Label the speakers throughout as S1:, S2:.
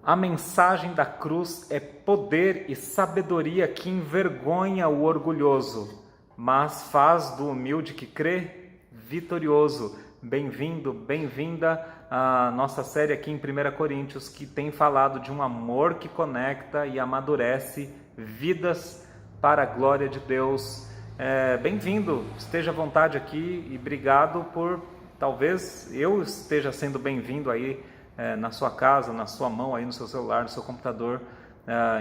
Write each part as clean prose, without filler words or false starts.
S1: A mensagem da cruz é poder e sabedoria que envergonha o orgulhoso, mas faz do humilde que crê vitorioso. Bem-vindo, bem-vinda à nossa série aqui em 1 Coríntios, que tem falado de um amor que conecta e amadurece vidas para a glória de Deus. Bem-vindo, esteja à vontade aqui e obrigado por, talvez eu esteja sendo bem-vindo aí na sua casa, na sua mão, aí no seu celular, no seu computador.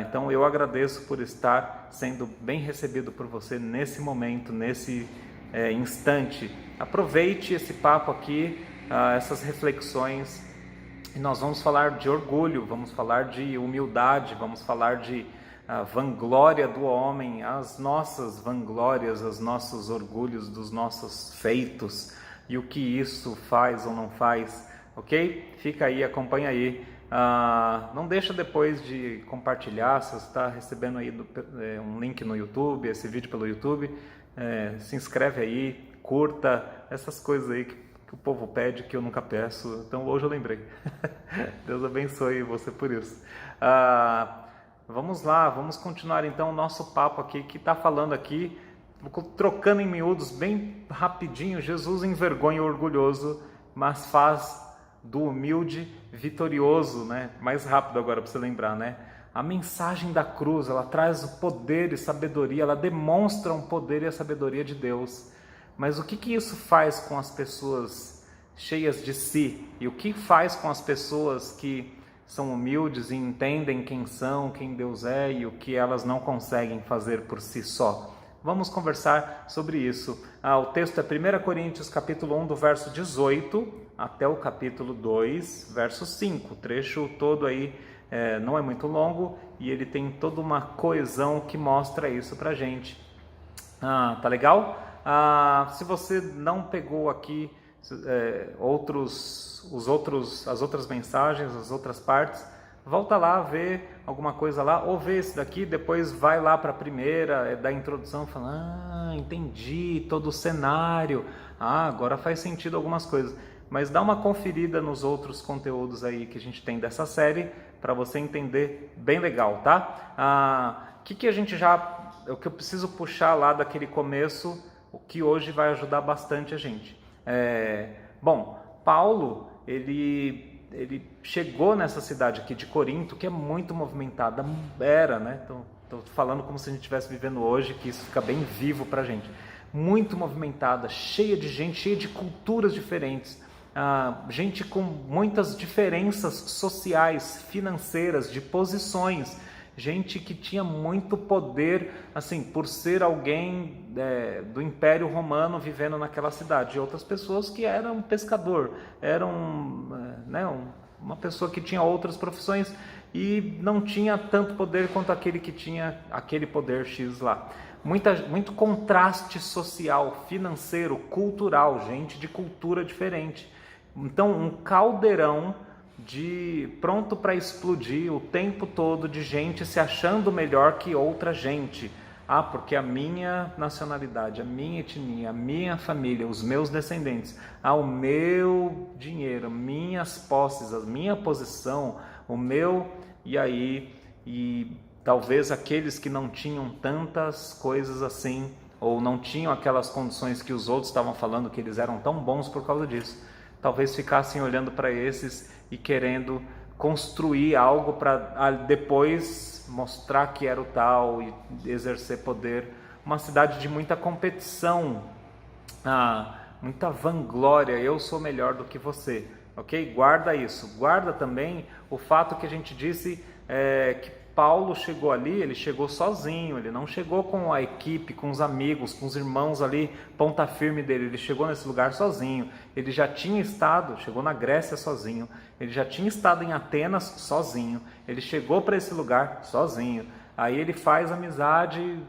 S1: Então eu agradeço por estar sendo bem recebido por você nesse momento, nesse instante. Aproveite esse papo aqui, essas reflexões, e nós vamos falar de orgulho, vamos falar de humildade, vamos falar de vanglória do homem, as nossas vanglórias, os nossos orgulhos dos nossos feitos e o que isso faz ou não faz. Ok? Fica aí, acompanha aí. Não deixa depois de compartilhar, se você está recebendo aí um link no YouTube, esse vídeo pelo YouTube, se inscreve aí, curta, essas coisas aí que o povo pede, que eu nunca peço. Então hoje eu lembrei. Deus abençoe você por isso. Vamos lá, vamos continuar então o nosso papo aqui, que está falando aqui, trocando em miúdos, bem rapidinho. Jesus envergonha o orgulhoso, mas faz do humilde vitorioso, né? Mais rápido agora para você lembrar, né? A mensagem da cruz, ela traz o poder e sabedoria, ela demonstra o poder e a sabedoria de Deus. Mas o que isso faz com as pessoas cheias de si? E o que faz com as pessoas que são humildes e entendem quem são, quem Deus é e o que elas não conseguem fazer por si só? Vamos conversar sobre isso. O texto é 1 Coríntios capítulo 1, do verso 18 até o capítulo 2, verso 5. O trecho todo aí não é muito longo e ele tem toda uma coesão que mostra isso pra gente. Tá legal? Se você não pegou aqui as outras mensagens, as outras partes, volta lá, vê alguma coisa lá, ou vê esse daqui, depois vai lá para a primeira, da introdução, fala, entendi todo o cenário, agora faz sentido algumas coisas. Mas dá uma conferida nos outros conteúdos aí que a gente tem dessa série, para você entender bem legal, tá? O que eu preciso puxar lá daquele começo, o que hoje vai ajudar bastante a gente. Paulo, ele chegou nessa cidade aqui de Corinto, que é muito movimentada, né? Estou falando como se a gente estivesse vivendo hoje, que isso fica bem vivo para a gente. Muito movimentada, cheia de gente, cheia de culturas diferentes, gente com muitas diferenças sociais, financeiras, de posições, gente que tinha muito poder, assim, por ser alguém do Império Romano vivendo naquela cidade, e outras pessoas que eram pescador, eram uma pessoa que tinha outras profissões e não tinha tanto poder quanto aquele que tinha aquele poder X lá. Muito contraste social, financeiro, cultural, gente de cultura diferente. Então, um caldeirão pronto para explodir o tempo todo, de gente se achando melhor que outra gente. Porque a minha nacionalidade, a minha etnia, a minha família, os meus descendentes, o meu dinheiro, minhas posses, a minha posição, e talvez aqueles que não tinham tantas coisas assim, ou não tinham aquelas condições que os outros estavam falando que eles eram tão bons por causa disso, talvez ficassem olhando para esses e querendo construir algo para depois mostrar que era o tal e exercer poder. Uma cidade de muita competição, muita vanglória, eu sou melhor do que você, ok? Guarda isso. Guarda também o fato que a gente disse que Paulo chegou ali, ele chegou sozinho, ele não chegou com a equipe, com os amigos, com os irmãos ali, ponta firme dele, ele chegou nesse lugar sozinho, ele já tinha chegou na Grécia sozinho, ele já tinha estado em Atenas sozinho, ele chegou para esse lugar sozinho, aí ele faz amizade,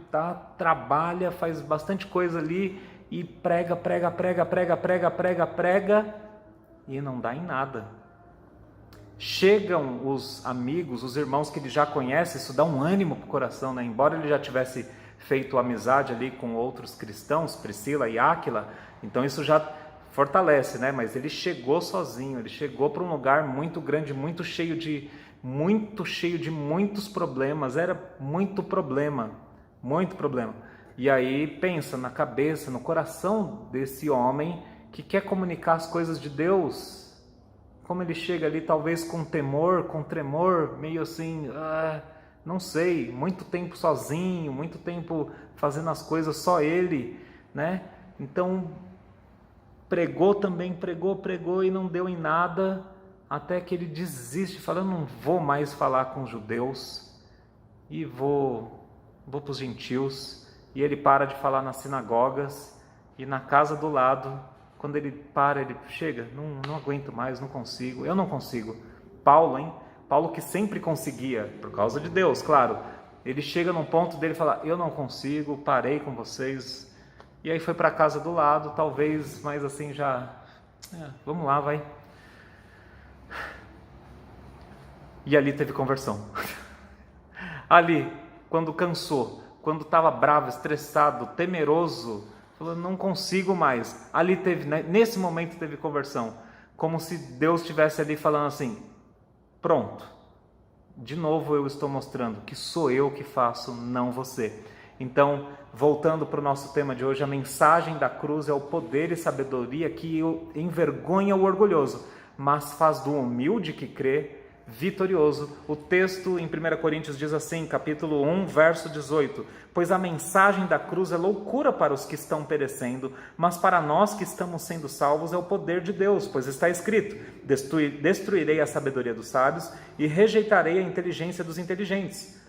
S1: trabalha, faz bastante coisa ali e prega, e não dá em nada. Chegam os amigos, os irmãos que ele já conhece, isso dá um ânimo para o coração, né? Embora ele já tivesse feito amizade ali com outros cristãos, Priscila e Áquila, então isso já fortalece, né? Mas ele chegou sozinho, ele chegou para um lugar muito grande, muito cheio de muito cheio de muitos problemas, era muito problema, muito problema. E aí pensa na cabeça, no coração desse homem que quer comunicar as coisas de Deus. Como ele chega ali talvez com temor, com tremor, meio assim, não sei, muito tempo sozinho, muito tempo fazendo as coisas só ele, né? Então pregou também, pregou e não deu em nada, até que ele desiste, fala, eu não vou mais falar com os judeus e vou para os gentios. E ele para de falar nas sinagogas, e na casa do lado, quando ele para, ele chega, não aguento mais, não consigo, eu não consigo. Paulo, hein? Paulo que sempre conseguia, por causa de Deus, claro. Ele chega num ponto dele falar, eu não consigo, parei com vocês. E aí foi para a casa do lado, talvez, mas assim já, vamos lá, vai. E ali teve conversão. Ali, quando cansou, quando estava bravo, estressado, temeroso, falou, não consigo mais. Ali teve, nesse momento teve conversão. Como se Deus estivesse ali falando assim, pronto. De novo eu estou mostrando que sou eu que faço, não você. Então, voltando para o nosso tema de hoje, a mensagem da cruz é o poder e sabedoria que envergonha o orgulhoso, mas faz do humilde que crê vitorioso. O texto em 1 Coríntios diz assim, capítulo 1, verso 18, pois a mensagem da cruz é loucura para os que estão perecendo, mas para nós que estamos sendo salvos é o poder de Deus, pois está escrito, destruirei a sabedoria dos sábios e rejeitarei a inteligência dos inteligentes.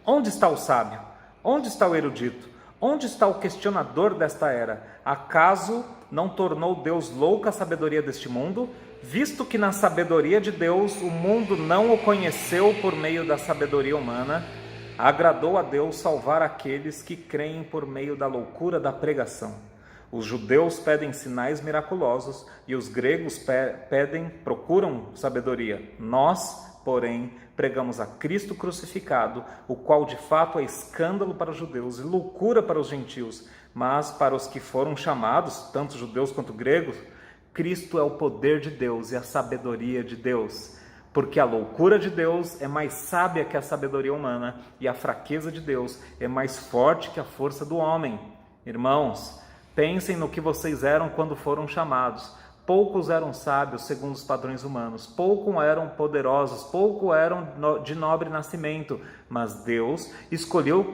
S1: Onde está o sábio? Onde está o erudito? Onde está o questionador desta era? Acaso não tornou Deus louca a sabedoria deste mundo? Visto que na sabedoria de Deus o mundo não o conheceu por meio da sabedoria humana, agradou a Deus salvar aqueles que creem por meio da loucura da pregação. Os judeus pedem sinais miraculosos e os gregos procuram sabedoria. Nós, porém, pregamos a Cristo crucificado, o qual de fato é escândalo para os judeus e loucura para os gentios, mas para os que foram chamados, tanto judeus quanto gregos, Cristo é o poder de Deus e a sabedoria de Deus, porque a loucura de Deus é mais sábia que a sabedoria humana e a fraqueza de Deus é mais forte que a força do homem. Irmãos, pensem no que vocês eram quando foram chamados. Poucos eram sábios segundo os padrões humanos, poucos eram poderosos, poucos eram de nobre nascimento, mas Deus escolheu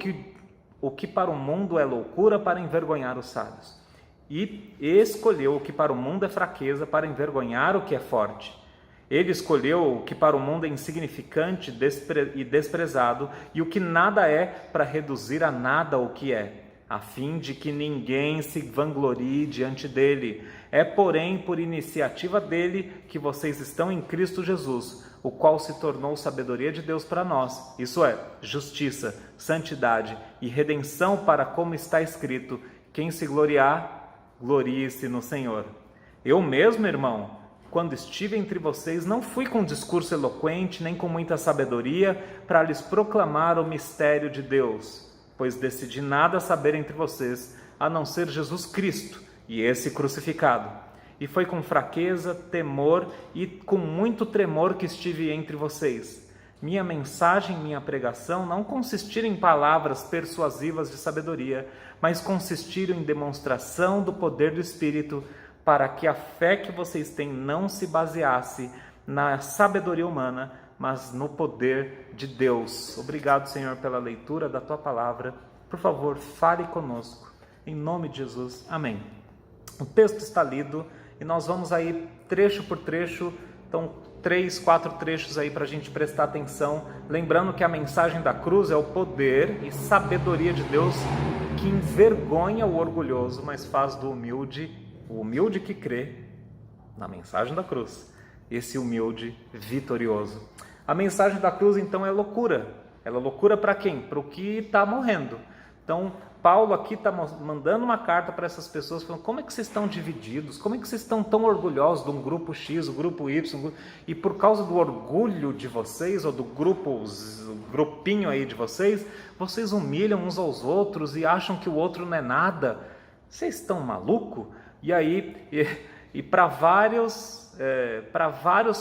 S1: o que para o mundo é loucura para envergonhar os sábios. E escolheu o que para o mundo é fraqueza para envergonhar o que é forte. Ele escolheu o que para o mundo é insignificante e desprezado e o que nada é para reduzir a nada o que é, a fim de que ninguém se vanglorie diante dele. É, porém, por iniciativa dele que vocês estão em Cristo Jesus, o qual se tornou sabedoria de Deus para nós, isso é, justiça, santidade e redenção para como está escrito, quem se gloriar, glorie-se no Senhor. Eu mesmo, irmão, quando estive entre vocês, não fui com discurso eloquente, nem com muita sabedoria, para lhes proclamar o mistério de Deus, pois decidi nada saber entre vocês, a não ser Jesus Cristo, e esse crucificado. E foi com fraqueza, temor e com muito tremor que estive entre vocês. Minha mensagem, minha pregação não consistiram em palavras persuasivas de sabedoria, mas consistiram em demonstração do poder do Espírito, para que a fé que vocês têm não se baseasse na sabedoria humana, mas no poder de Deus. Obrigado, Senhor, pela leitura da Tua Palavra. Por favor, fale conosco. Em nome de Jesus. Amém. O texto está lido e nós vamos aí trecho por trecho, então 3, 4 trechos aí para a gente prestar atenção, lembrando que a mensagem da cruz é o poder e sabedoria de Deus que envergonha o orgulhoso, mas faz do humilde, o humilde que crê na mensagem da cruz, esse humilde vitorioso. A mensagem da cruz então é loucura. Ela é loucura para quem? Para o que está morrendo. Então, Paulo aqui está mandando uma carta para essas pessoas, falando, como é que vocês estão divididos? Como é que vocês estão tão orgulhosos de um grupo X, o grupo Y, e por causa do orgulho de vocês, ou do grupinho aí de vocês, vocês humilham uns aos outros e acham que o outro não é nada? Vocês estão malucos? E aí, para vários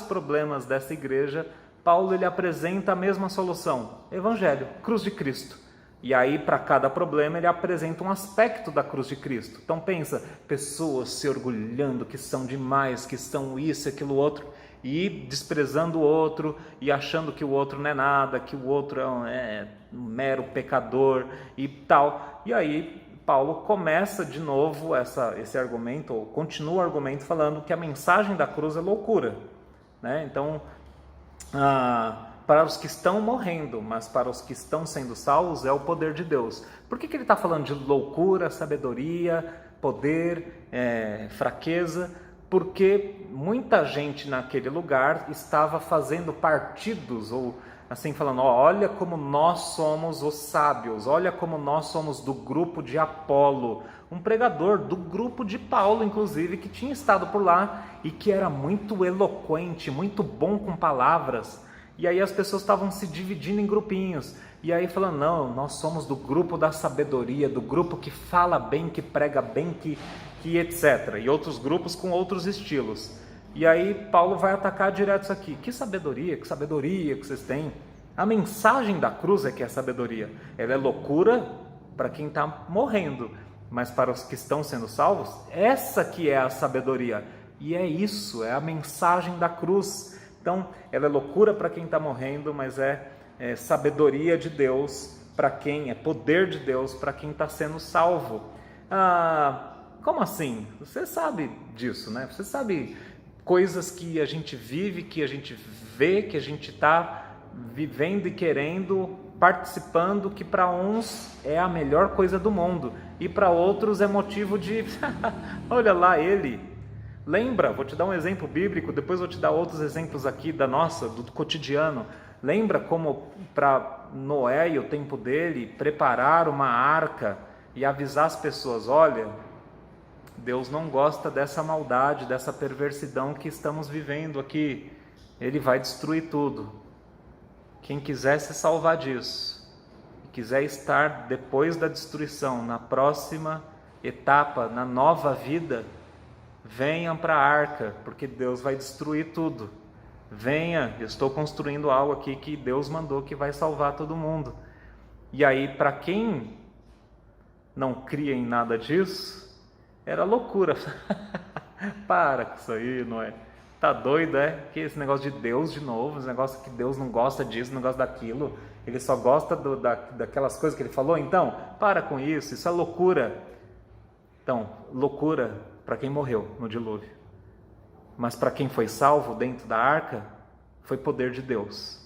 S1: problemas dessa igreja, Paulo ele apresenta a mesma solução, Evangelho, cruz de Cristo. E aí, para cada problema, ele apresenta um aspecto da cruz de Cristo. Então pensa, pessoas se orgulhando que são demais, que são isso, aquilo, outro, e desprezando o outro, e achando que o outro não é nada, que o outro é um mero pecador e tal. E aí, Paulo começa de novo esse argumento, ou continua o argumento falando que a mensagem da cruz é loucura, né? Então, para os que estão morrendo, mas para os que estão sendo salvos é o poder de Deus. Por que ele está falando de loucura, sabedoria, poder, fraqueza? Porque muita gente naquele lugar estava fazendo partidos, ou assim falando, olha como nós somos os sábios, olha como nós somos do grupo de Apolo, um pregador do grupo de Paulo, inclusive, que tinha estado por lá e que era muito eloquente, muito bom com palavras. E aí as pessoas estavam se dividindo em grupinhos, e aí falando, não, nós somos do grupo da sabedoria, do grupo que fala bem, que prega bem, que etc. E outros grupos com outros estilos. E aí Paulo vai atacar direto isso aqui. Que sabedoria que vocês têm. A mensagem da cruz é que é sabedoria. Ela é loucura para quem está morrendo, mas para os que estão sendo salvos, essa que é a sabedoria. E é isso, é a mensagem da cruz. Então, ela é loucura para quem está morrendo, mas é sabedoria de Deus para quem, é poder de Deus para quem está sendo salvo. Como assim? Você sabe disso, né? Você sabe coisas que a gente vive, que a gente vê, que a gente está vivendo e querendo, participando, que para uns é a melhor coisa do mundo e para outros é motivo de, olha lá ele. Lembra, vou te dar um exemplo bíblico, depois vou te dar outros exemplos aqui do cotidiano. Lembra como para Noé e o tempo dele preparar uma arca e avisar as pessoas, olha, Deus não gosta dessa maldade, dessa perversidão que estamos vivendo aqui. Ele vai destruir tudo. Quem quiser se salvar disso, quiser estar depois da destruição, na próxima etapa, na nova vida, venham para a arca, porque Deus vai destruir tudo. Venha, eu estou construindo algo aqui que Deus mandou que vai salvar todo mundo. E aí, para quem não cria em nada disso, era loucura. Para com isso aí, não é? Tá doido, é? Que esse negócio de Deus de novo, esse negócio que Deus não gosta disso, não gosta daquilo, ele só gosta daquelas coisas que ele falou. Então, para com isso é loucura. Então, loucura para quem morreu no dilúvio, mas para quem foi salvo dentro da arca, foi poder de Deus.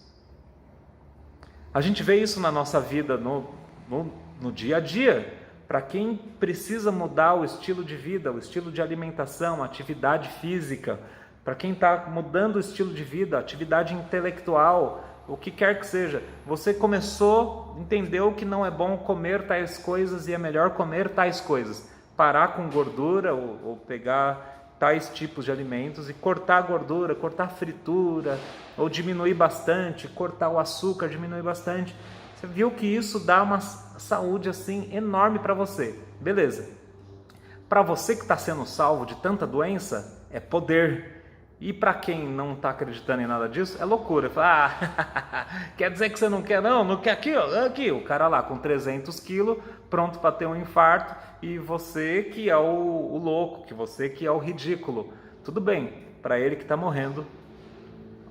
S1: A gente vê isso na nossa vida, no dia a dia. Para quem precisa mudar o estilo de vida, o estilo de alimentação, atividade física, para quem está mudando o estilo de vida, atividade intelectual, o que quer que seja, você entendeu que não é bom comer tais coisas e é melhor comer tais coisas. Parar com gordura ou pegar tais tipos de alimentos e cortar a gordura, cortar a fritura, ou diminuir bastante, cortar o açúcar, diminuir bastante. Você viu que isso dá uma saúde assim enorme para você. Beleza. Para você que está sendo salvo de tanta doença, é poder. E para quem não está acreditando em nada disso, é loucura. Fala, quer dizer que você não quer? Não quer aqui, ó, aqui. O cara lá com 300 quilos, pronto para ter um infarto, e você que é o louco, que você que é o ridículo. Tudo bem, para ele que está morrendo,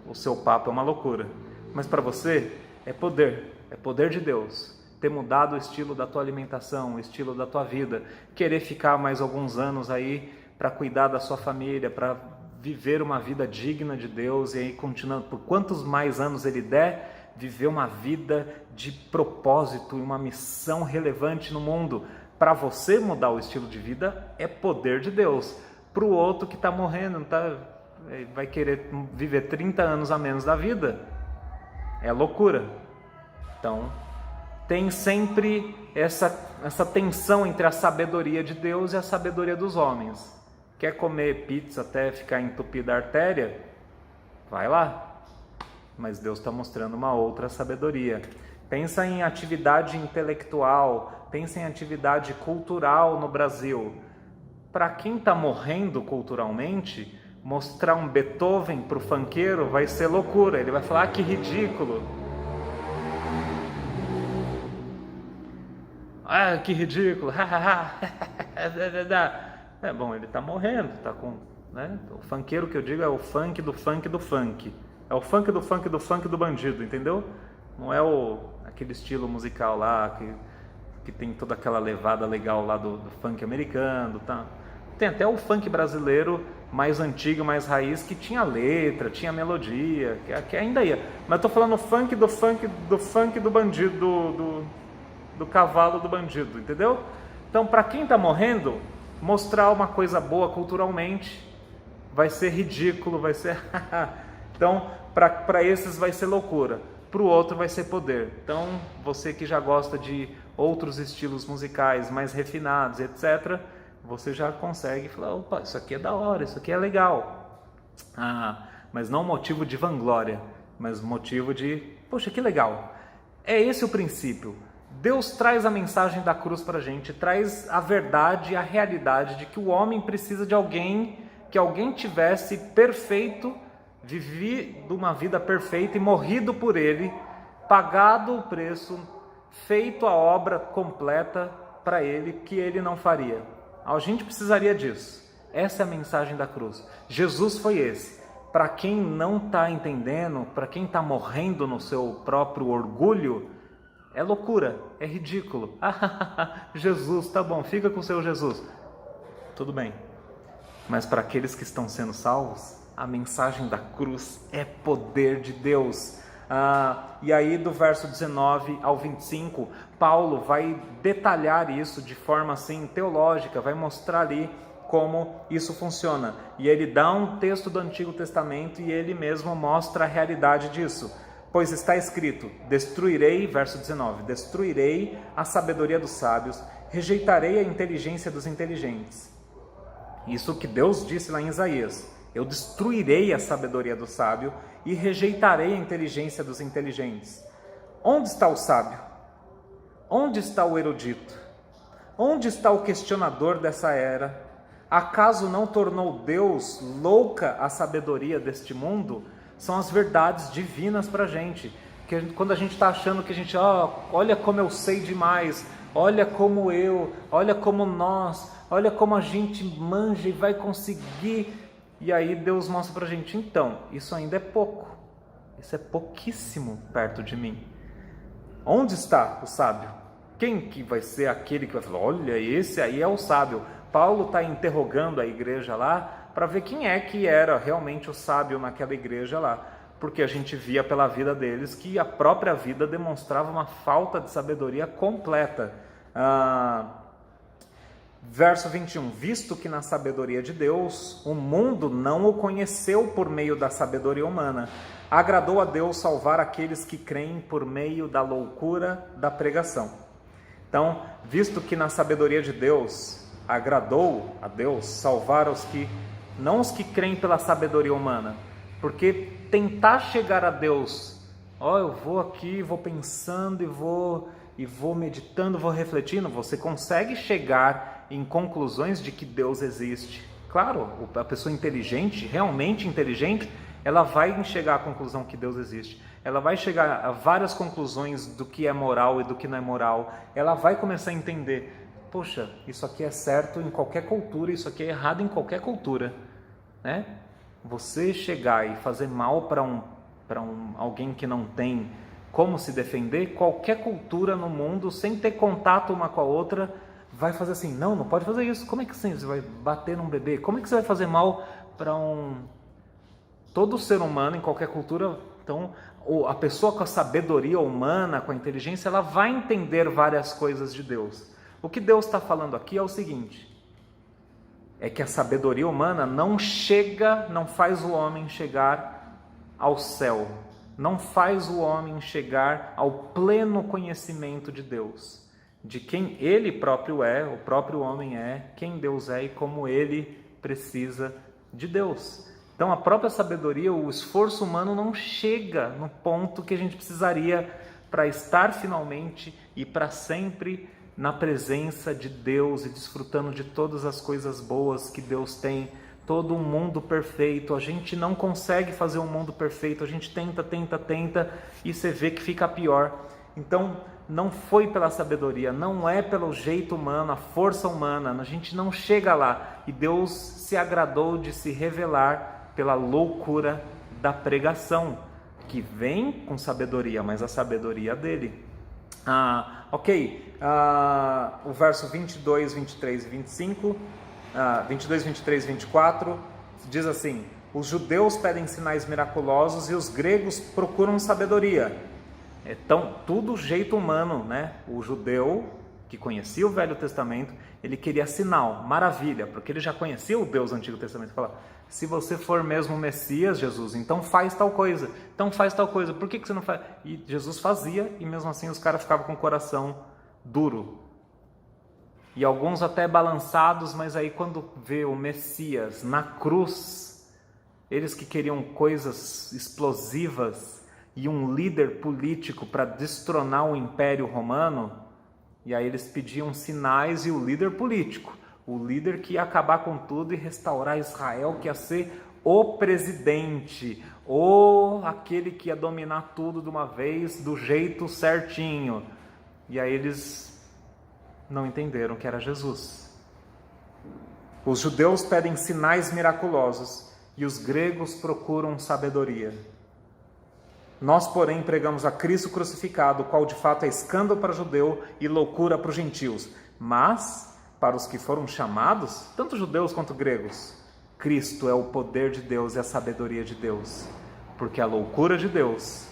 S1: o seu papo é uma loucura. Mas para você, é poder de Deus. Ter mudado o estilo da tua alimentação, o estilo da tua vida, querer ficar mais alguns anos aí para cuidar da sua família, para viver uma vida digna de Deus, e aí continuando por quantos mais anos ele der, viver uma vida de propósito e uma missão relevante no mundo. Para você mudar o estilo de vida, é poder de Deus. Para o outro que está morrendo, vai querer viver 30 anos a menos da vida, é loucura. Então, tem sempre essa tensão entre a sabedoria de Deus e a sabedoria dos homens. Quer comer pizza até ficar entupida a artéria? Vai lá. Mas Deus está mostrando uma outra sabedoria. Pensa em atividade intelectual, pensa em atividade cultural no Brasil. Para quem está morrendo culturalmente, Mostrar um Beethoven para o funkeiro vai ser loucura. Ele vai falar, ah, que ridículo. Ah, que ridículo. É bom, ele está morrendo, tá com, né? O funkeiro que eu digo é o funk do funk do funk. É o funk do funk do funk do bandido, entendeu? Não é aquele estilo musical lá que tem toda aquela levada legal lá do funk americano, tá? Tem até o funk brasileiro mais antigo, mais raiz, que tinha letra, tinha melodia, que ainda ia. Mas eu tô falando funk do funk do funk do bandido, do cavalo do bandido, entendeu? Então, para quem está morrendo, mostrar uma coisa boa culturalmente vai ser ridículo, vai ser... Então, para esses vai ser loucura, para o outro vai ser poder. Então, você que já gosta de outros estilos musicais mais refinados, etc., você já consegue falar, opa, isso aqui é da hora, isso aqui é legal. Mas não motivo de vanglória, mas motivo de, poxa, que legal. É esse o princípio. Deus traz a mensagem da cruz para a gente, traz a verdade, a realidade de que o homem precisa de alguém, que alguém tivesse perfeito, vivido uma vida perfeita e morrido por ele, pagado o preço, feito a obra completa para ele, que ele não faria. A gente precisaria disso. Essa é a mensagem da cruz. Jesus foi esse. Para quem não está entendendo, para quem está morrendo no seu próprio orgulho, é loucura, é ridículo. Jesus, tá bom, fica com o seu Jesus. Tudo bem. Mas para aqueles que estão sendo salvos, a mensagem da cruz é poder de Deus. E aí do verso 19 ao 25, Paulo vai detalhar isso de forma assim teológica, vai mostrar ali como isso funciona. E ele dá um texto do Antigo Testamento e ele mesmo mostra a realidade disso. Pois está escrito, destruirei, verso 19, destruirei a sabedoria dos sábios, rejeitarei a inteligência dos inteligentes. Isso que Deus disse lá em Isaías, eu destruirei a sabedoria do sábio e rejeitarei a inteligência dos inteligentes. Onde está o sábio? Onde está o erudito? Onde está o questionador dessa era? Acaso não tornou Deus louca a sabedoria deste mundo? São as verdades divinas para a gente. Quando a gente está achando que a gente, olha como eu sei demais, olha como nós, olha como a gente manja e vai conseguir. E aí Deus mostra para a gente, então, isso ainda é pouco. Isso é pouquíssimo perto de mim. Onde está o sábio? Quem que vai ser aquele que vai falar, olha, esse aí é o sábio? Paulo está interrogando a igreja lá para ver quem é que era realmente o sábio naquela igreja lá. Porque a gente via pela vida deles que a própria vida demonstrava uma falta de sabedoria completa. Verso 21, visto que na sabedoria de Deus, o mundo não o conheceu por meio da sabedoria humana, agradou a Deus salvar aqueles que creem por meio da loucura da pregação. Então, visto que na sabedoria de Deus, agradou a Deus salvar não os que creem pela sabedoria humana, porque tentar chegar a Deus, eu vou aqui, vou pensando e vou meditando, vou refletindo, você consegue chegar em conclusões de que Deus existe. Claro, a pessoa inteligente, realmente inteligente, ela vai chegar à conclusão que Deus existe. Ela vai chegar a várias conclusões do que é moral e do que não é moral. Ela vai começar a entender, poxa, isso aqui é certo em qualquer cultura, isso aqui é errado em qualquer cultura, né? Você chegar e fazer mal para alguém que não tem como se defender, qualquer cultura no mundo, sem ter contato uma com a outra, vai fazer assim, não pode fazer isso. Como é que você vai bater num bebê? Como é que você vai fazer mal para todo ser humano em qualquer cultura? Então, a pessoa com a sabedoria humana, com a inteligência, ela vai entender várias coisas de Deus. O que Deus está falando aqui é o seguinte, é que a sabedoria humana não faz o homem chegar ao céu, não faz o homem chegar ao pleno conhecimento de Deus, de quem ele próprio é, o próprio homem é, quem Deus é e como ele precisa de Deus. Então a própria sabedoria, o esforço humano não chega no ponto que a gente precisaria para estar finalmente e para sempre na presença de Deus e desfrutando de todas as coisas boas que Deus tem todo um mundo perfeito. A gente não consegue fazer um mundo perfeito, a gente tenta e você vê que fica pior. Então, não foi pela sabedoria, não é pelo jeito humano, a força humana, a gente não chega lá. E Deus se agradou de se revelar pela loucura da pregação, que vem com sabedoria, mas a sabedoria dele. O verso 22, 23 e 25, 22, 23 e 24, diz assim: os judeus pedem sinais miraculosos e os gregos procuram sabedoria. Então, tudo jeito humano, né? O judeu que conhecia o Velho Testamento, ele queria sinal, maravilha, porque ele já conhecia o Deus do Antigo Testamento. Fala: se você for mesmo o Messias, Jesus, então faz tal coisa. Então faz tal coisa. Por que você não faz? E Jesus fazia, e mesmo assim os caras ficavam com o coração duro. E alguns até balançados, mas aí quando vê o Messias na cruz, eles que queriam coisas explosivas e um líder político para destronar o Império Romano, e aí eles pediam sinais, e o líder político, o líder que ia acabar com tudo e restaurar Israel, que ia ser o presidente, ou aquele que ia dominar tudo de uma vez, do jeito certinho. E aí eles não entenderam que era Jesus. Os judeus pedem sinais miraculosos e os gregos procuram sabedoria. Nós, porém, pregamos a Cristo crucificado, o qual de fato é escândalo para o judeu e loucura para os gentios. Mas, para os que foram chamados, tanto judeus quanto gregos, Cristo é o poder de Deus e a sabedoria de Deus. Porque a loucura de Deus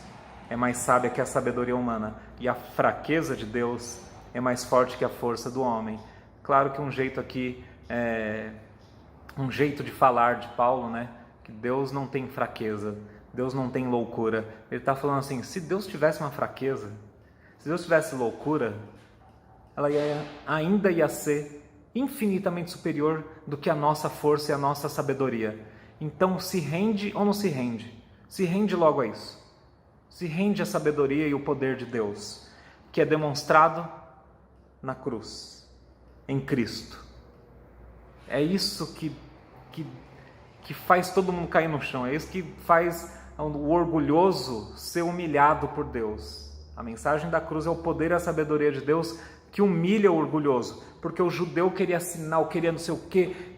S1: é mais sábia que a sabedoria humana, e a fraqueza de Deus é mais forte que a força do homem. Claro que um jeito aqui, um jeito de falar de Paulo, né? Que Deus não tem fraqueza, Deus não tem loucura. Ele está falando assim: se Deus tivesse uma fraqueza, se Deus tivesse loucura, ela ainda ia ser infinitamente superior do que a nossa força e a nossa sabedoria. Então, se rende ou não se rende? Se rende logo a isso. Se rende à sabedoria e o poder de Deus, que é demonstrado na cruz, em Cristo. É isso que faz todo mundo cair no chão. É isso que faz o orgulhoso ser humilhado por Deus. A mensagem da cruz é o poder e a sabedoria de Deus que humilha o orgulhoso, porque o judeu queria sinal, queria não sei o que,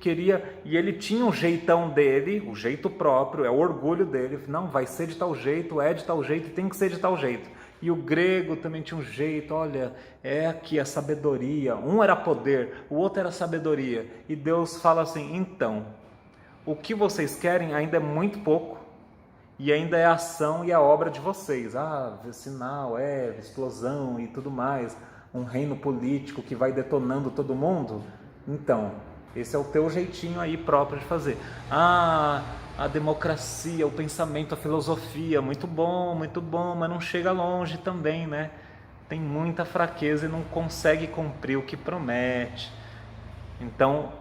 S1: e ele tinha um jeitão dele, o jeito próprio, é o orgulho dele. Não, vai ser de tal jeito, é de tal jeito, tem que ser de tal jeito. E o grego também tinha um jeito, olha, é aqui a sabedoria. Um era poder, o outro era sabedoria. E Deus fala assim: então, o que vocês querem ainda é muito pouco, e ainda é a ação e a obra de vocês. Sinal, explosão e tudo mais, um reino político que vai detonando todo mundo. Então, esse é o teu jeitinho aí próprio de fazer. A democracia, o pensamento, a filosofia, muito bom, mas não chega longe também, né? Tem muita fraqueza e não consegue cumprir o que promete. Então,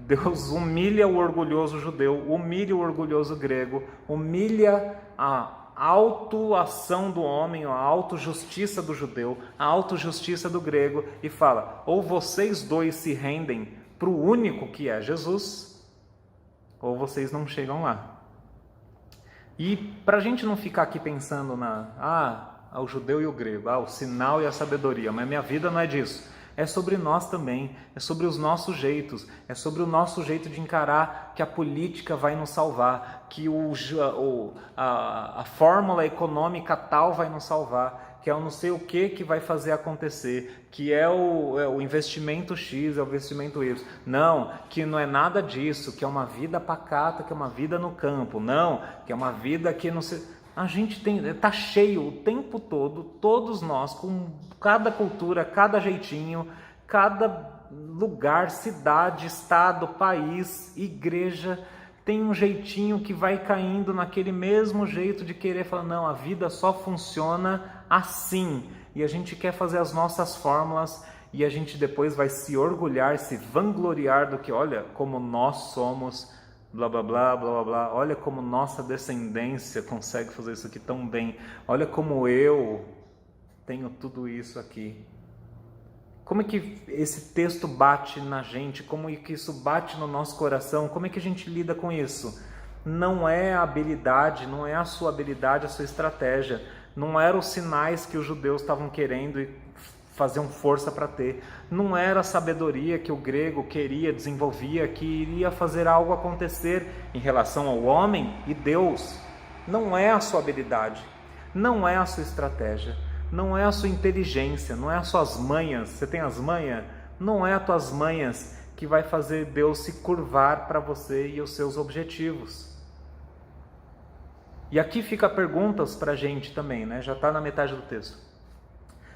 S1: Deus humilha o orgulhoso judeu, humilha o orgulhoso grego, humilha a autoação do homem, a autojustiça do judeu, a autojustiça do grego, e fala: ou vocês dois se rendem para o único que é Jesus, ou vocês não chegam lá. E para a gente não ficar aqui pensando o judeu e o grego, o sinal e a sabedoria, mas minha vida não é disso. É sobre nós também, é sobre os nossos jeitos, é sobre o nosso jeito de encarar que a política vai nos salvar, que a fórmula econômica tal vai nos salvar, que é o não sei o que vai fazer acontecer, que é o investimento X, é o investimento Y. Não, que não é nada disso, que é uma vida pacata, que é uma vida no campo. Não, que é uma vida que não se... A gente está cheio o tempo todo, todos nós, com cada cultura, cada jeitinho, cada lugar, cidade, estado, país, igreja, tem um jeitinho que vai caindo naquele mesmo jeito de querer falar: não, a vida só funciona assim. E a gente quer fazer as nossas fórmulas e a gente depois vai se orgulhar, se vangloriar do que, olha como nós somos... blá blá blá blá blá blá, olha como nossa descendência consegue fazer isso aqui tão bem, olha como eu tenho tudo isso aqui. Como é que esse texto bate na gente? Como é que isso bate no nosso coração? Como é que a gente lida com isso? Não é a habilidade, não é a sua habilidade, a sua estratégia. Não eram os sinais que os judeus estavam querendo e faziam força para ter. Não era a sabedoria que o grego queria, desenvolvia, que iria fazer algo acontecer em relação ao homem e Deus. Não é a sua habilidade, não é a sua estratégia, não é a sua inteligência, não é as suas manhas. Você tem as manhas? Não é as tuas manhas que vai fazer Deus se curvar para você e os seus objetivos. E aqui fica perguntas para a gente também, né? Já está na metade do texto.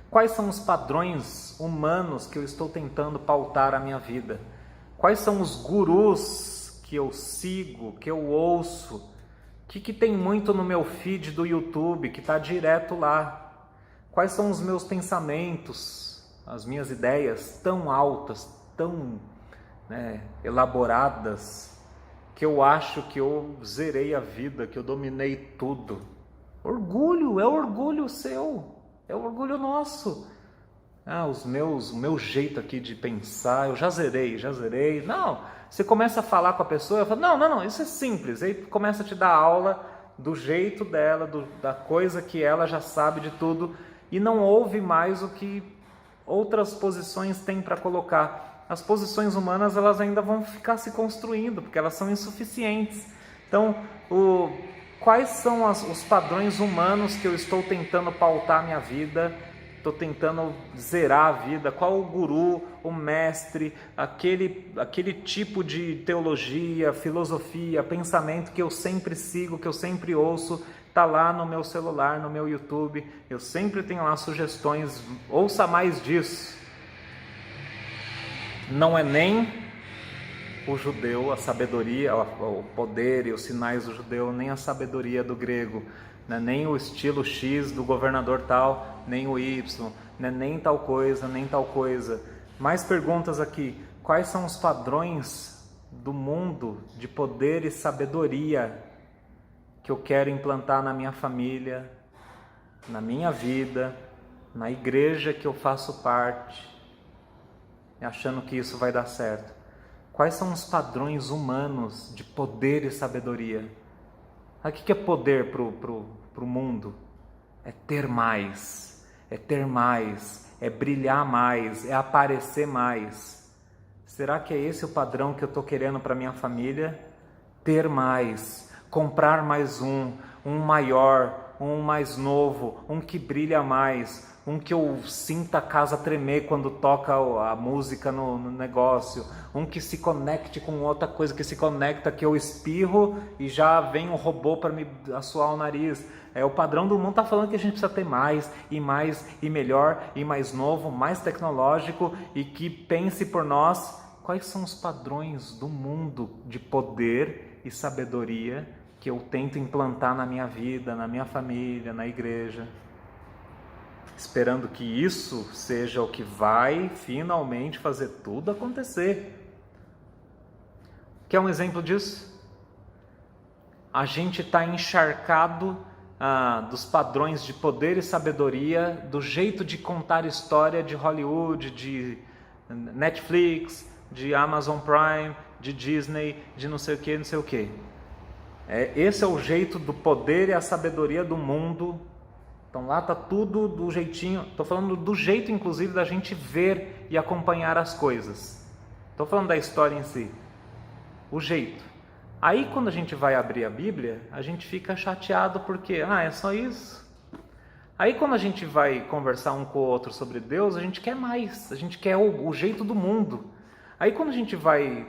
S1: Quais são os padrões humanos que eu estou tentando pautar a minha vida? Quais são os gurus que eu sigo, que eu ouço? O que tem muito no meu feed do YouTube, que está direto lá? Quais são os meus pensamentos, as minhas ideias tão altas, tão elaboradas, que eu acho que eu zerei a vida, que eu dominei tudo? Orgulho, é orgulho seu, é orgulho nosso. O meu jeito aqui de pensar, eu já zerei. Não, você começa a falar com a pessoa, eu falo, não, isso é simples. Aí começa a te dar aula do jeito dela, da coisa que ela já sabe de tudo, e não ouve mais o que outras posições têm para colocar. As posições humanas, elas ainda vão ficar se construindo, porque elas são insuficientes. Então, quais são os padrões humanos que eu estou tentando pautar a minha vida? Estou tentando zerar a vida? Qual o guru, o mestre, aquele tipo de teologia, filosofia, pensamento que eu sempre sigo, que eu sempre ouço, está lá no meu celular, no meu YouTube, eu sempre tenho lá sugestões, ouça mais disso. Não é nem o judeu, a sabedoria, o poder e os sinais do judeu, nem a sabedoria do grego, não é nem o estilo X do governador tal, nem o Y, não é nem tal coisa, nem tal coisa. Mais perguntas aqui. Quais são os padrões do mundo de poder e sabedoria que eu quero implantar na minha família, na minha vida, na igreja que eu faço parte, achando que isso vai dar certo? Quais são os padrões humanos de poder e sabedoria? O que é poder pro mundo? É ter mais, é brilhar mais, é aparecer mais. Será que é esse o padrão que eu estou querendo para minha família? Ter mais, comprar mais um maior, um mais novo, um que brilha mais, um que eu sinta a casa tremer quando toca a música no negócio, um que se conecte com outra coisa, que se conecta, que eu espirro e já vem um robô para me assoar o nariz. O padrão do mundo está falando que a gente precisa ter mais, e melhor, e mais novo, mais tecnológico, e que pense por nós. Quais são os padrões do mundo de poder e sabedoria que eu tento implantar na minha vida, na minha família, na igreja? Esperando que isso seja o que vai finalmente fazer tudo acontecer. Quer um exemplo disso? A gente está encharcado dos padrões de poder e sabedoria, do jeito de contar história de Hollywood, de Netflix, de Amazon Prime, de Disney, de não sei o que. Esse é o jeito do poder e a sabedoria do mundo. Então lá está tudo do jeitinho, estou falando do jeito inclusive da gente ver e acompanhar as coisas. Estou falando da história em si, o jeito. Aí quando a gente vai abrir a Bíblia, a gente fica chateado porque, é só isso? Aí quando a gente vai conversar um com o outro sobre Deus, a gente quer mais, a gente quer o jeito do mundo. Aí quando a gente vai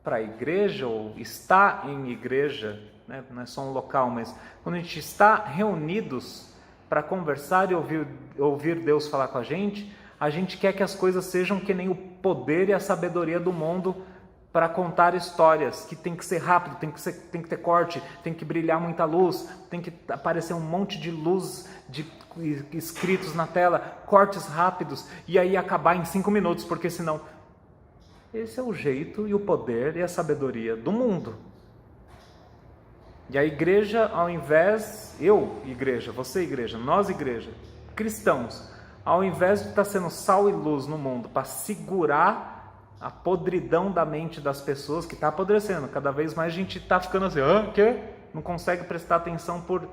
S1: para a igreja, ou está em igreja, né? Não é só um local, mas quando a gente está reunidos para conversar e ouvir Deus falar com a gente quer que as coisas sejam que nem o poder e a sabedoria do mundo para contar histórias, que tem que ser rápido, tem que ter corte, tem que brilhar muita luz, tem que aparecer um monte de luz de escritos na tela, cortes rápidos, e aí acabar em 5 minutos, porque senão... Esse é o jeito e o poder e a sabedoria do mundo. E a igreja, ao invés, você igreja, nós igreja, cristãos, ao invés de estar sendo sal e luz no mundo para segurar a podridão da mente das pessoas que está apodrecendo, cada vez mais a gente está ficando assim, quê? Não consegue prestar atenção por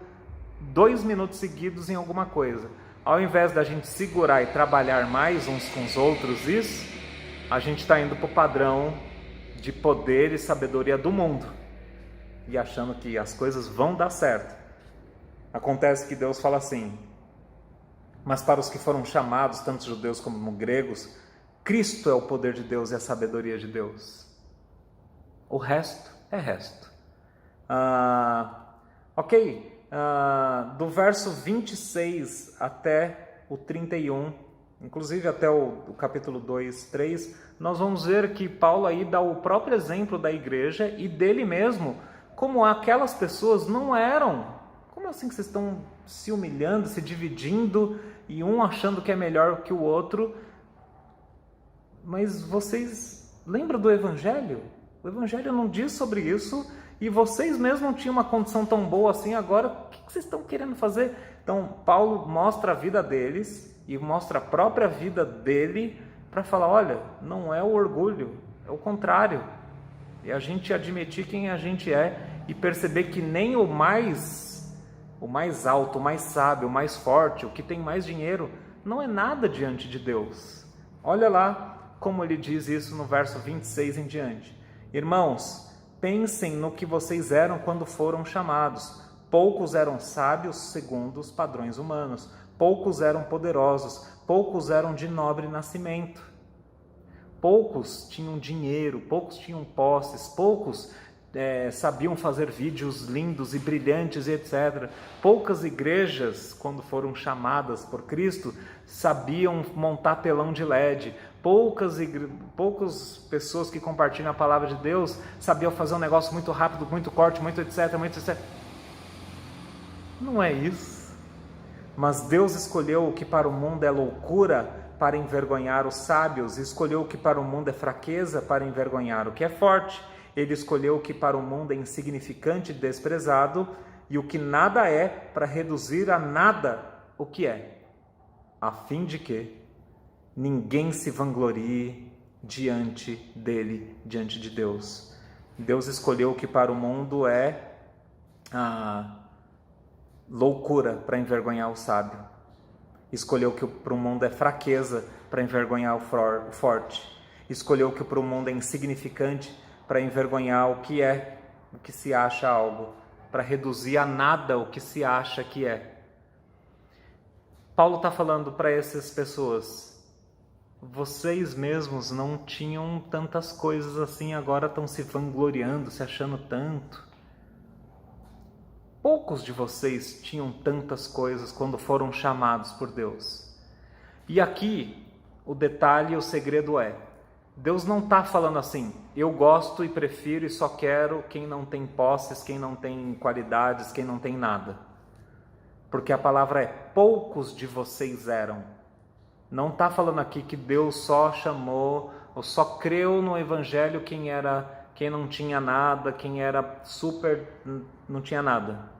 S1: 2 minutos seguidos em alguma coisa. Ao invés da gente segurar e trabalhar mais uns com os outros isso, a gente está indo para o padrão de poder e sabedoria do mundo e achando que as coisas vão dar certo. Acontece que Deus fala assim: mas para os que foram chamados, tanto judeus como gregos, Cristo é o poder de Deus e a sabedoria de Deus. O resto é resto. Do verso 26 até o 31, inclusive até o capítulo 2, 3, nós vamos ver que Paulo aí dá o próprio exemplo da igreja e dele mesmo, como aquelas pessoas não eram. Como assim que vocês estão se humilhando, se dividindo e um achando que é melhor que o outro? Mas vocês lembram do Evangelho? O Evangelho não diz sobre isso e vocês mesmos não tinham uma condição tão boa assim, agora o que vocês estão querendo fazer? Então Paulo mostra a vida deles e mostra a própria vida dele para falar, olha, não é o orgulho, é o contrário. E a gente admitir quem a gente é e perceber que nem o mais alto, o mais sábio, o mais forte, o que tem mais dinheiro, não é nada diante de Deus. Olha lá como ele diz isso no verso 26 em diante. Irmãos, pensem no que vocês eram quando foram chamados. Poucos eram sábios segundo os padrões humanos, poucos eram poderosos, poucos eram de nobre nascimento. Poucos tinham dinheiro, poucos tinham posses, poucos sabiam fazer vídeos lindos e brilhantes, etc. Poucas igrejas, quando foram chamadas por Cristo, sabiam montar telão de LED. Poucas pessoas que compartilham a palavra de Deus sabiam fazer um negócio muito rápido, muito corte, muito etc, muito etc. Não é isso. Mas Deus escolheu o que para o mundo é loucura para envergonhar os sábios, escolheu o que para o mundo é fraqueza para envergonhar o que é forte. Ele escolheu o que para o mundo é insignificante e desprezado, e o que nada é, para reduzir a nada o que é, a fim de que ninguém se vanglorie diante dele, diante de Deus. Deus escolheu o que para o mundo é loucura para envergonhar o sábio. Escolheu o que para o mundo é fraqueza para envergonhar o forte. Escolheu o que para o mundo é insignificante para envergonhar o que se acha algo, para reduzir a nada o que se acha que é. Paulo está falando para essas pessoas, vocês mesmos não tinham tantas coisas assim, agora estão se vangloriando, se achando tanto. Poucos de vocês tinham tantas coisas quando foram chamados por Deus. E aqui, o detalhe, o segredo é, Deus não está falando assim, eu gosto e prefiro e só quero quem não tem posses, quem não tem qualidades, quem não tem nada. Porque a palavra é, poucos de vocês eram. Não está falando aqui que Deus só chamou, ou só creu no Evangelho quem não tinha nada, quem era super, não tinha nada.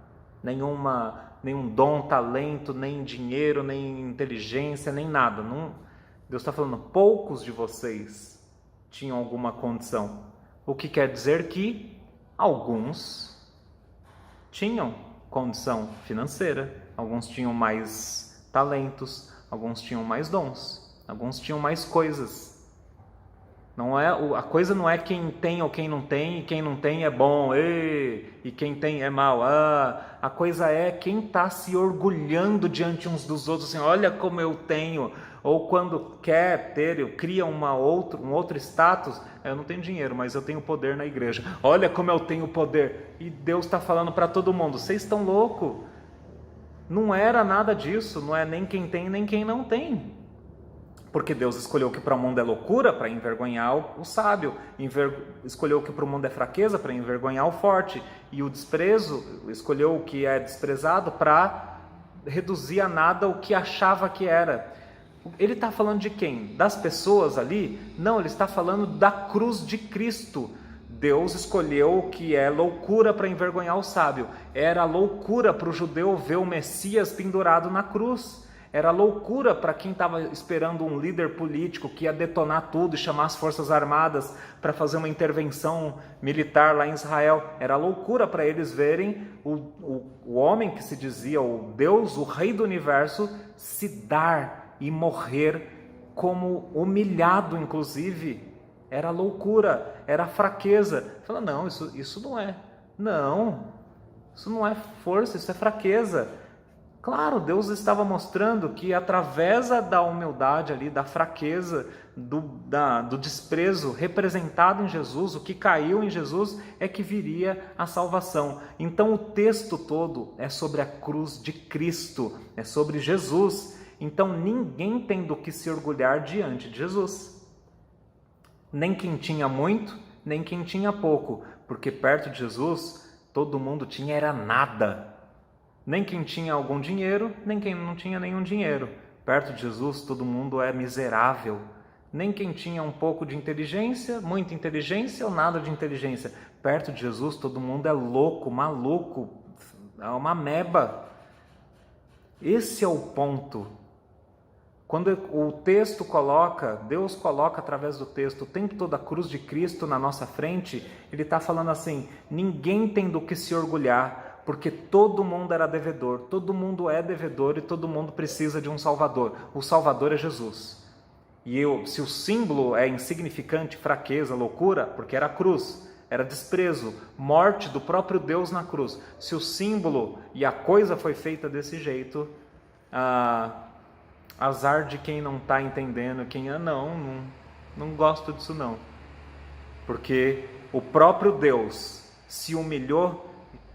S1: Nenhum dom, talento, nem dinheiro, nem inteligência, nem nada. Deus está falando, poucos de vocês tinham alguma condição. O que quer dizer que alguns tinham condição financeira, alguns tinham mais talentos, alguns tinham mais dons, alguns tinham mais coisas. A coisa não é quem tem ou quem não tem, e quem não tem é bom, e quem tem é mal. A coisa é quem está se orgulhando diante uns dos outros, assim, olha como eu tenho. Ou quando quer ter, cria um outro status, eu não tenho dinheiro, mas eu tenho poder na igreja. Olha como eu tenho poder. E Deus está falando para todo mundo, vocês estão loucos. Não era nada disso, não é nem quem tem, nem quem não tem. Porque Deus escolheu que para o mundo é loucura, para envergonhar o sábio. Escolheu que para o mundo é fraqueza, para envergonhar o forte. E o desprezo, escolheu o que é desprezado para reduzir a nada o que achava que era. Ele está falando de quem? Das pessoas ali? Não, ele está falando da cruz de Cristo. Deus escolheu o que é loucura para envergonhar o sábio. Era loucura para o judeu ver o Messias pendurado na cruz. Era loucura para quem estava esperando um líder político que ia detonar tudo e chamar as forças armadas para fazer uma intervenção militar lá em Israel. Era loucura para eles verem o homem que se dizia o Deus, o Rei do Universo, se dar e morrer como humilhado, inclusive. Era loucura, era fraqueza. Fala, não, isso não é. Não, isso não é força, isso é fraqueza. Claro, Deus estava mostrando que através da humildade ali, da fraqueza, do desprezo representado em Jesus, o que caiu em Jesus, é que viria a salvação. Então o texto todo é sobre a cruz de Cristo, é sobre Jesus. Então ninguém tem do que se orgulhar diante de Jesus. Nem quem tinha muito, nem quem tinha pouco, porque perto de Jesus todo mundo tinha era nada. Nem quem tinha algum dinheiro, nem quem não tinha nenhum dinheiro. Perto de Jesus todo mundo é miserável. Nem quem tinha um pouco de inteligência, muita inteligência ou nada de inteligência. Perto de Jesus todo mundo é louco, maluco, é uma ameba. Esse é o ponto. Quando o texto coloca, Deus coloca através do texto o tempo todo a cruz de Cristo na nossa frente, Ele está falando assim, ninguém tem do que se orgulhar, porque todo mundo era devedor, todo mundo é devedor e todo mundo precisa de um Salvador. O Salvador é Jesus. E se o símbolo é insignificante, fraqueza, loucura, porque era a cruz, era desprezo, morte do próprio Deus na cruz. Se o símbolo e a coisa foi feita desse jeito, azar de quem não está entendendo, quem não gosto disso não. Porque o próprio Deus se humilhou,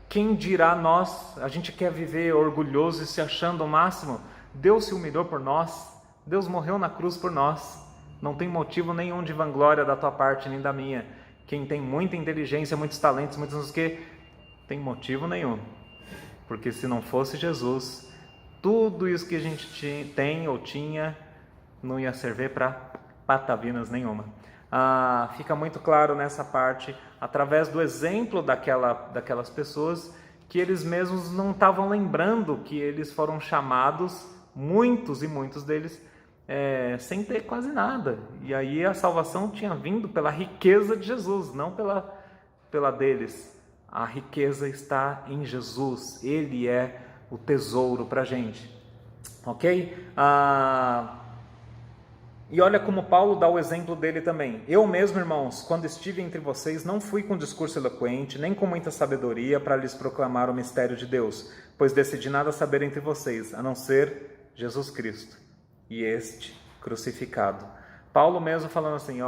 S1: quem dirá nós? A gente quer viver orgulhoso e se achando o máximo. Deus se humilhou por nós, Deus morreu na cruz por nós. Não tem motivo nenhum de vanglória da tua parte, nem da minha. Quem tem muita inteligência, muitos talentos, muitos não sei o que, tem motivo nenhum. Porque se não fosse Jesus, tudo isso que a gente tem ou tinha não ia servir para patavinas nenhuma. Fica muito claro nessa parte, através do exemplo daquelas pessoas, que eles mesmos não estavam lembrando que eles foram chamados, muitos e muitos deles, sem ter quase nada. E aí a salvação tinha vindo pela riqueza de Jesus, não pela deles. A riqueza está em Jesus, Ele é o tesouro para a gente, ok? E olha como Paulo dá o exemplo dele também. Eu mesmo, irmãos, quando estive entre vocês, não fui com discurso eloquente, nem com muita sabedoria para lhes proclamar o mistério de Deus, pois decidi nada saber entre vocês, a não ser Jesus Cristo e este crucificado. Paulo mesmo falando assim,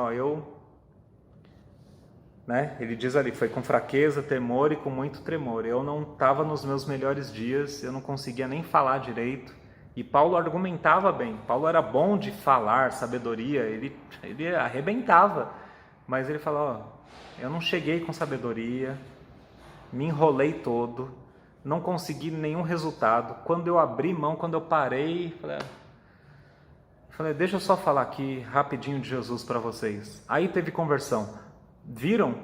S1: ele diz ali, foi com fraqueza, temor e com muito tremor. Eu não estava nos meus melhores dias, eu não conseguia nem falar direito. E Paulo argumentava bem, Paulo era bom de falar, sabedoria, ele arrebentava. Mas ele falou, eu não cheguei com sabedoria, me enrolei todo, não consegui nenhum resultado. Quando eu abri mão, quando eu parei, falei, deixa eu só falar aqui rapidinho de Jesus para vocês. Aí teve conversão. Viram?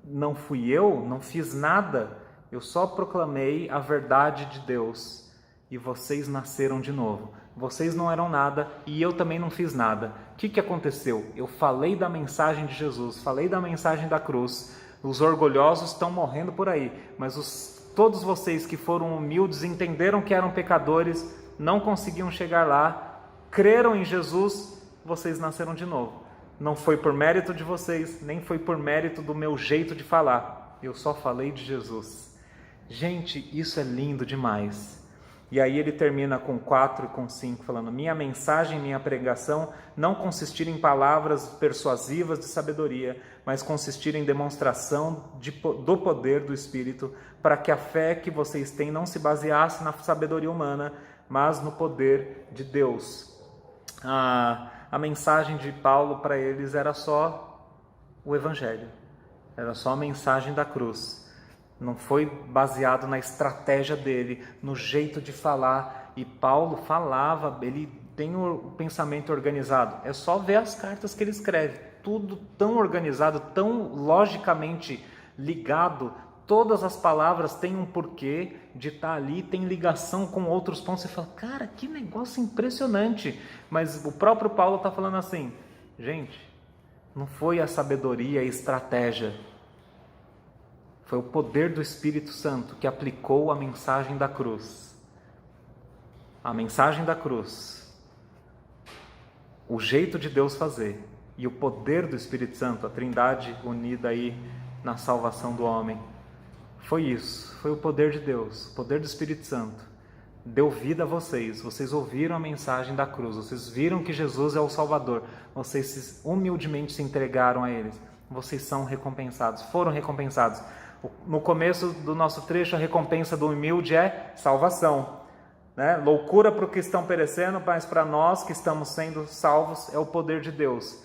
S1: Não fui eu, não fiz nada, eu só proclamei a verdade de Deus e vocês nasceram de novo. Vocês não eram nada e eu também não fiz nada. O que aconteceu? Eu falei da mensagem de Jesus, falei da mensagem da cruz. Os orgulhosos estão morrendo por aí, mas todos vocês que foram humildes, entenderam que eram pecadores, não conseguiam chegar lá, creram em Jesus, vocês nasceram de novo. Não foi por mérito de vocês, nem foi por mérito do meu jeito de falar. Eu só falei de Jesus. Gente, isso é lindo demais. E aí ele termina com 4 e com 5, falando, minha mensagem, minha pregação não consistir em palavras persuasivas de sabedoria, mas consistir em demonstração do poder do Espírito, para que a fé que vocês têm não se baseasse na sabedoria humana, mas no poder de Deus. A mensagem de Paulo para eles era só o Evangelho, era só a mensagem da cruz. Não foi baseado na estratégia dele, no jeito de falar. E Paulo falava, ele tem o pensamento organizado. É só ver as cartas que ele escreve. Tudo tão organizado, tão logicamente ligado, Todas as palavras têm um porquê de estar ali, tem ligação com outros pontos. Você fala, cara, que negócio impressionante. Mas o próprio Paulo está falando assim, gente, não foi a sabedoria e a estratégia. Foi o poder do Espírito Santo que aplicou a mensagem da cruz. A mensagem da cruz. O jeito de Deus fazer. E o poder do Espírito Santo, a Trindade unida aí na salvação do homem. Foi isso, foi o poder de Deus, o poder do Espírito Santo. Deu vida a vocês, vocês ouviram a mensagem da cruz, vocês viram que Jesus é o Salvador, vocês humildemente se entregaram a Ele, vocês são recompensados, foram recompensados. No começo do nosso trecho, a recompensa do humilde é salvação. Né? Loucura para os que estão perecendo, mas para nós que estamos sendo salvos é o poder de Deus.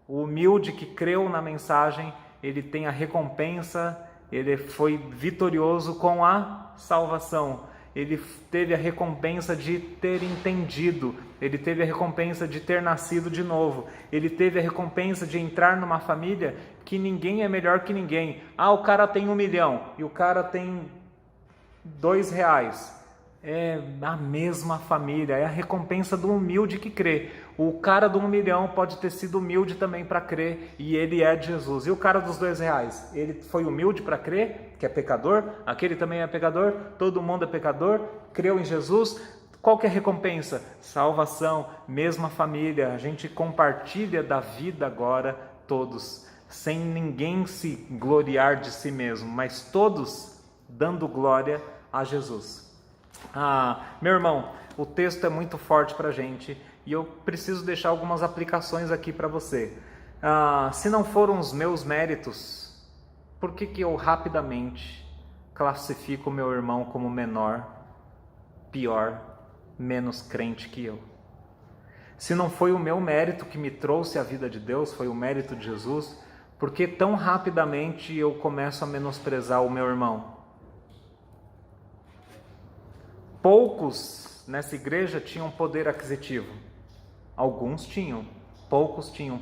S1: O humilde que creu na mensagem, ele tem a recompensa. Ele foi vitorioso com a salvação. Ele teve a recompensa de ter entendido. Ele teve a recompensa de ter nascido de novo. Ele teve a recompensa de entrar numa família que ninguém é melhor que ninguém. Ah, o cara tem 1 milhão e o cara tem R$2. É a mesma família, é a recompensa do humilde que crê. O cara do 1 milhão pode ter sido humilde também para crer, e ele é de Jesus. E o cara dos R$2, ele foi humilde para crer, que é pecador, aquele também é pecador, todo mundo é pecador, creu em Jesus. Qual que é a recompensa? Salvação, mesma família, a gente compartilha da vida agora todos, sem ninguém se gloriar de si mesmo, mas todos dando glória a Jesus. Meu irmão, o texto é muito forte para a gente e eu preciso deixar algumas aplicações aqui para você. Se não foram os meus méritos, por que eu rapidamente classifico o meu irmão como menor, pior, menos crente que eu? Se não foi o meu mérito que me trouxe a vida de Deus, foi o mérito de Jesus, por que tão rapidamente eu começo a menosprezar o meu irmão? Poucos nessa igreja tinham poder aquisitivo. Alguns tinham, poucos tinham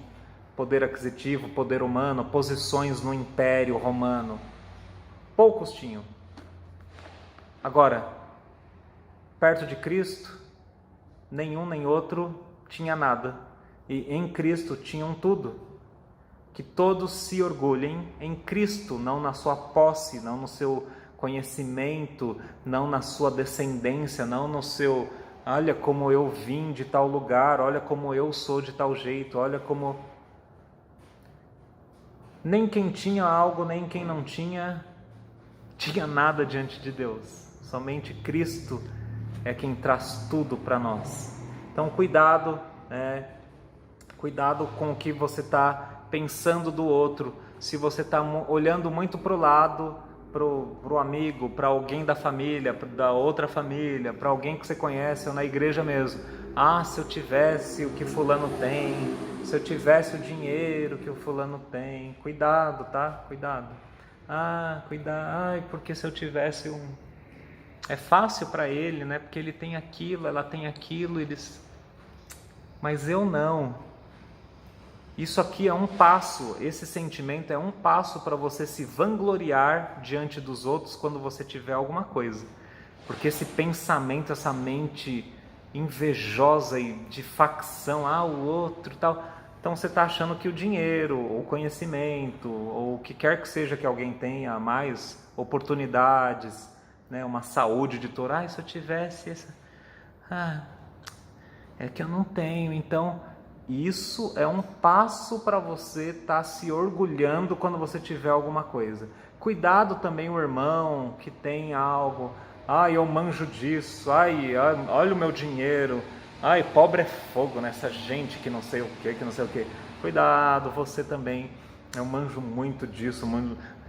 S1: poder aquisitivo, poder humano, posições no Império Romano. Poucos tinham. Agora, perto de Cristo, nenhum nem outro tinha nada. E em Cristo tinham tudo. Que todos se orgulhem em Cristo, não na sua posse, não no seu conhecimento, não na sua descendência, não no seu, olha como eu vim de tal lugar, olha como eu sou de tal jeito, olha como... Nem quem tinha algo, nem quem não tinha nada diante de Deus. Somente Cristo é quem traz tudo para nós. Então cuidado, cuidado com o que você está pensando do outro. Se você está olhando muito para o lado, para o amigo, para alguém da família, da outra família, para alguém que você conhece ou na igreja mesmo. Se eu tivesse o que fulano tem, se eu tivesse o dinheiro que o fulano tem. Cuidado, tá? Cuidado. Cuidado. Porque se eu tivesse um... É fácil para ele, né? Porque ele tem aquilo, ela tem aquilo, mas eu não. Isso aqui é um passo, esse sentimento é um passo para você se vangloriar diante dos outros quando você tiver alguma coisa. Porque esse pensamento, essa mente invejosa e de facção, o outro tal, então você está achando que o dinheiro, o conhecimento, ou o que quer que seja que alguém tenha, mais oportunidades, né, uma saúde de Torá, se eu tivesse essa... é que eu não tenho, então... Isso é um passo para você estar se orgulhando quando você tiver alguma coisa. Cuidado também o irmão que tem algo. Eu manjo disso. Olha o meu dinheiro. Pobre é fogo nessa gente que não sei o que. Cuidado, você também. Eu manjo muito disso.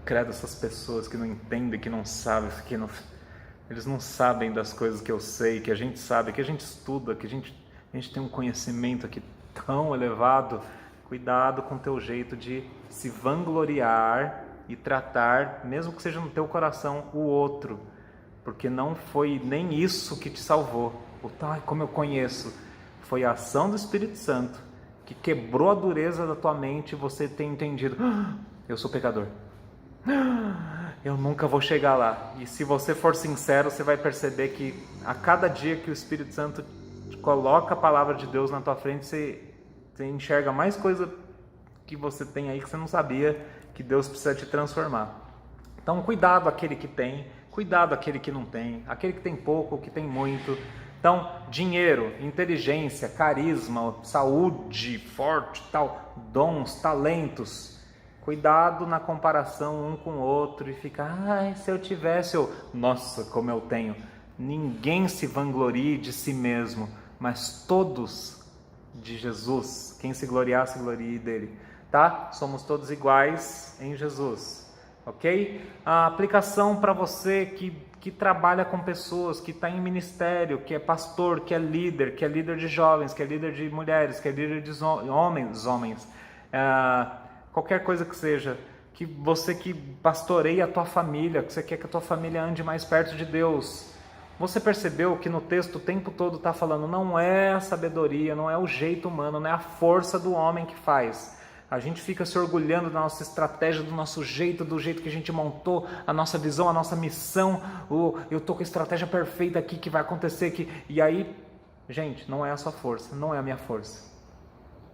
S1: Credo, essas pessoas que não entendem, que não sabem, eles não sabem das coisas que eu sei, que a gente sabe, que a gente estuda, que a gente tem um conhecimento aqui tão elevado. Cuidado com o teu jeito de se vangloriar e tratar, mesmo que seja no teu coração, o outro, porque não foi nem isso que te salvou. Como eu conheço, foi a ação do Espírito Santo que quebrou a dureza da tua mente e você tem entendido, eu sou pecador, eu nunca vou chegar lá. E se você for sincero, você vai perceber que a cada dia que o Espírito Santo coloca a palavra de Deus na tua frente, você enxerga mais coisa que você tem aí que você não sabia que Deus precisa te transformar. Então, cuidado aquele que tem, cuidado aquele que não tem, aquele que tem pouco, que tem muito. Então, dinheiro, inteligência, carisma, saúde, forte, tal, dons, talentos. Cuidado na comparação um com o outro e ficar, ai, se eu tivesse, nossa, como eu tenho. Ninguém se vanglorie de si mesmo, mas todos de Jesus. Quem se gloriar, se glorie dele. Tá? Somos todos iguais em Jesus. Ok? A aplicação para você que trabalha com pessoas, que está em ministério, que é pastor, que é líder de jovens, que é líder de mulheres, que é líder de homens. Qualquer coisa que seja, que você que pastoreia a tua família, que você quer que a tua família ande mais perto de Deus. Você percebeu que no texto o tempo todo está falando, não é a sabedoria, não é o jeito humano, não é a força do homem que faz. A gente fica se orgulhando da nossa estratégia, do nosso jeito, do jeito que a gente montou, a nossa visão, a nossa missão. Eu estou com a estratégia perfeita aqui que vai acontecer aqui. E aí, gente, não é a sua força, não é a minha força.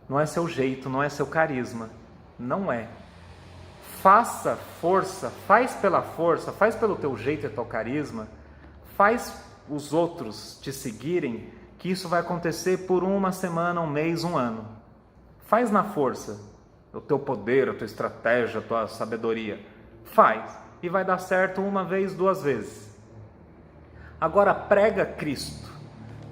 S1: Não é seu jeito, não é seu carisma. Não é. Faça força, faz pela força, faz pelo teu jeito e teu carisma. Faz os outros te seguirem, que isso vai acontecer por uma semana, um mês, um ano. Faz na força. O teu poder, a tua estratégia, a tua sabedoria. Faz. E vai dar certo uma vez, duas vezes. Agora prega Cristo.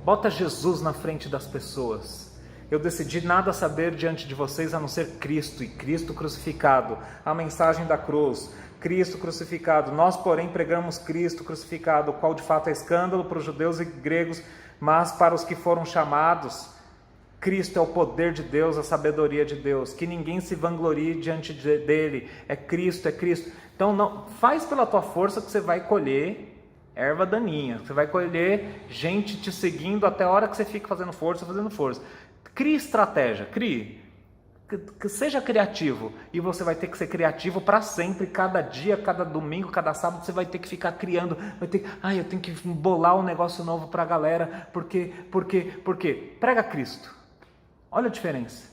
S1: Bota Jesus na frente das pessoas. Eu decidi nada saber diante de vocês a não ser Cristo e Cristo crucificado. A mensagem da cruz. Cristo crucificado. Nós, porém, pregamos Cristo crucificado, o qual de fato é escândalo para os judeus e gregos, mas para os que foram chamados, Cristo é o poder de Deus, a sabedoria de Deus, que ninguém se vanglorie diante dele, é Cristo. Então não faz pela tua força que você vai colher erva daninha, você vai colher gente te seguindo até a hora que você fica fazendo força. Crie estratégia, que seja criativo, e você vai ter que ser criativo para sempre, cada dia, cada domingo, cada sábado, você vai ter que ficar criando, eu tenho que bolar um negócio novo para a galera, porque, prega Cristo. Olha a diferença.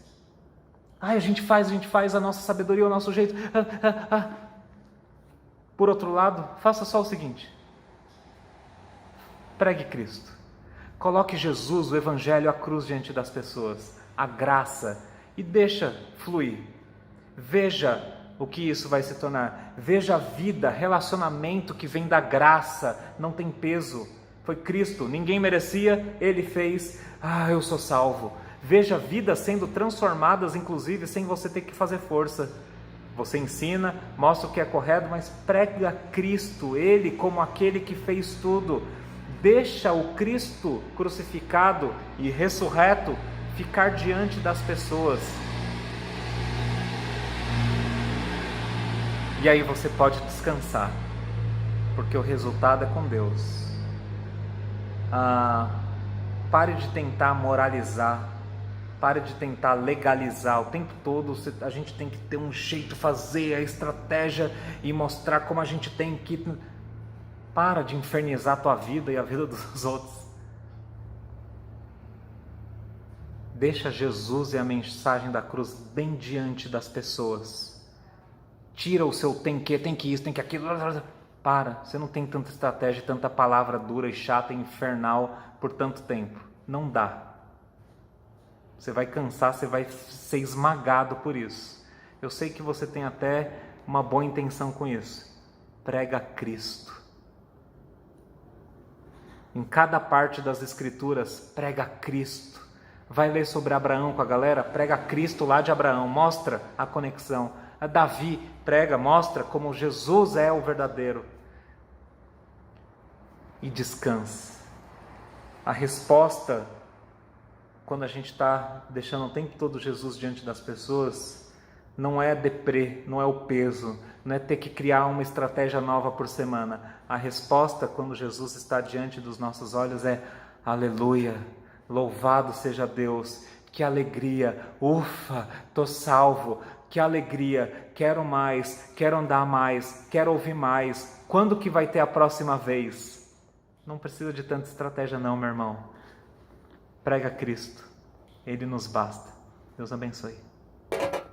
S1: A gente faz a nossa sabedoria, o nosso jeito. Por outro lado, faça só o seguinte. Pregue Cristo. Coloque Jesus, o Evangelho, a cruz diante das pessoas. A graça. E deixa fluir. Veja o que isso vai se tornar. Veja a vida, relacionamento que vem da graça. Não tem peso. Foi Cristo. Ninguém merecia. Ele fez. Eu sou salvo. Veja vidas sendo transformadas, inclusive, sem você ter que fazer força. Você ensina, mostra o que é correto, mas prega Cristo, Ele como aquele que fez tudo. Deixa o Cristo crucificado e ressurreto ficar diante das pessoas. E aí você pode descansar, porque o resultado é com Deus. Pare de tentar moralizar. Pare de tentar legalizar. O tempo todo a gente tem que ter um jeito, fazer a estratégia e mostrar como a gente tem que... Para de infernizar a tua vida e a vida dos outros. Deixa Jesus e a mensagem da cruz bem diante das pessoas. Tira o seu tem que isso, tem que aquilo. Para, você não tem tanta estratégia, tanta palavra dura e chata e infernal por tanto tempo. Não dá. Você vai cansar, você vai ser esmagado por isso. Eu sei que você tem até uma boa intenção com isso. Prega Cristo. Em cada parte das Escrituras, prega Cristo. Vai ler sobre Abraão com a galera? Prega Cristo lá de Abraão. Mostra a conexão. A Davi prega, mostra como Jesus é o verdadeiro. E descanse. A resposta... Quando a gente está deixando o tempo todo Jesus diante das pessoas, não é deprê, não é o peso, não é ter que criar uma estratégia nova por semana. A resposta, quando Jesus está diante dos nossos olhos, é aleluia, louvado seja Deus, que alegria, ufa, estou salvo, que alegria, quero mais, quero andar mais, quero ouvir mais. Quando que vai ter a próxima vez? Não precisa de tanta estratégia não, meu irmão. Prega Cristo, Ele nos basta. Deus abençoe.